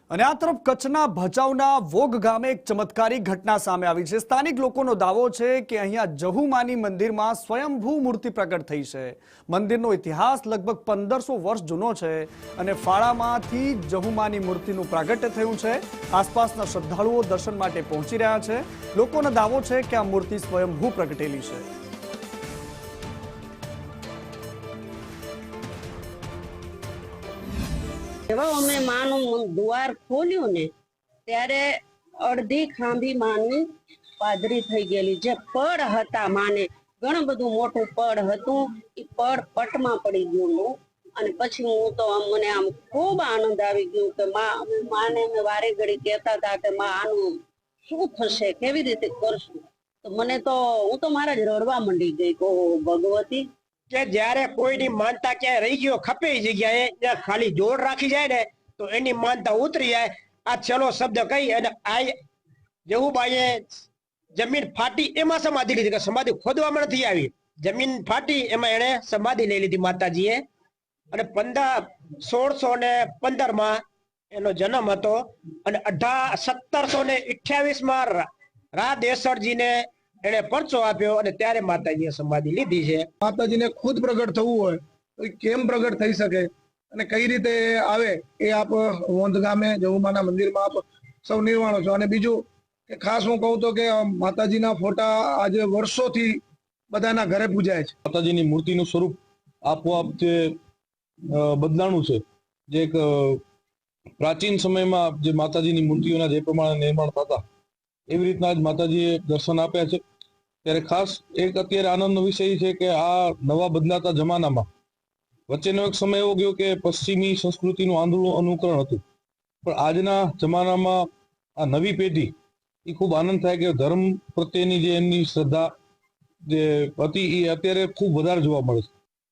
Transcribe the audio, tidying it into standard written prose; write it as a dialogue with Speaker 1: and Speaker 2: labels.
Speaker 1: અને આ તરફ કચ્છના ભચાઉના વોગ ગામે એક ચમત્કારિક ઘટના સામે આવી છે। સ્થાનિક લોકોનો દાવો છે કે અહીંયા જહુમાની મંદિરમાં સ્વયંભૂ મૂર્તિ પ્રગટ થઈ છે। મંદિરનો ઇતિહાસ લગભગ 1500 વર્ષ જૂનો છે અને ફાળામાંથી જહુમાની મૂર્તિનું પ્રાગટ્ય થયું છે। આસપાસના શ્રદ્ધાળુઓ દર્શન માટે પહોંચી રહ્યા છે। લોકોનો દાવો છે કે આ મૂર્તિ સ્વયંભૂ પ્રગટેલી છે।
Speaker 2: જેવા અમે માનું દ્વાર ખોલ્યું ને ત્યારે અડધી ખાંભી માની પાદરી થઈ ગયેલી। જે પડ હતા માને ઘણું બધું મોટું પડ હતું, એ પડ પટમાં પડી ગયું અને પછી હું તો મને આમ ખૂબ આનંદ આવી ગયો કે માને મેં વારે ઘડી કહેતા હતા કે માં આનું શું થશે, કેવી રીતે કરશું। તો મને તો હું તો મારા જ રડવા માંડી ગઈ કે ભગવતી
Speaker 3: કે જ્યારે કોઈની માનતા ક્યાંય રહી ગયો ખપે એ જગ્યાએ ત્યાં ખાલી જોર રાખી જાય ને તો એની માનતા ઉતરી જાય। આ છેલ્લો શબ્દ કહી અને આ જહુબાઈએ જમીન ફાટી એમાં સમાધિ લીધી કે સમાધિ ખોદવામાં નથી આવી, જમીન ફાટી એમાં એને સમાધિ લઈ લીધી માતાજીએ। અને 1615 એનો જન્મ હતો અને 1728 રા દેસરજીને એને પરચો આપ્યો અને ત્યારે માતાજીએ સમાધિ લીધી છે।
Speaker 4: માતાજીને ખુદ પ્રગટ થવું હોય તો કેમ પ્રગટ થઈ શકે અને કઈ રીતે આવે એ આપ વોંધ ગામે જહુમાના મંદિરમાં આપ સૌ નિર્વાણો છો। અને બીજું કે ખાસ હું કહું તો કે માતાજીના ફોટા આજે વર્ષોથી બધાના ઘરે પૂજાય છે।
Speaker 5: માતાજીની મૂર્તિનું સ્વરૂપ આપોઆપ જે બદલાણું છે, જે એક પ્રાચીન સમયમાં જે માતાજીની મૂર્તિઓના જે પ્રમાણે નિર્માણ થતા એવી રીતના જ માતાજીએ દર્શન આપ્યા છે। ત્યારે ખાસ એક અત્યારે આનંદનો વિષય છે કે આ નવા બદલાતા જમાનામાં વચ્ચેનો એક સમય એવો ગયો કે પશ્ચિમી સંસ્કૃતિનું આંધળું અનુકરણ હતું, પણ આજના જમાનામાં આ નવી પેઢી એ ખૂબ આનંદ થાય કે ધર્મ પ્રત્યેની જે એમની શ્રદ્ધા જે હતી એ અત્યારે ખૂબ વધારે જોવા મળે છે।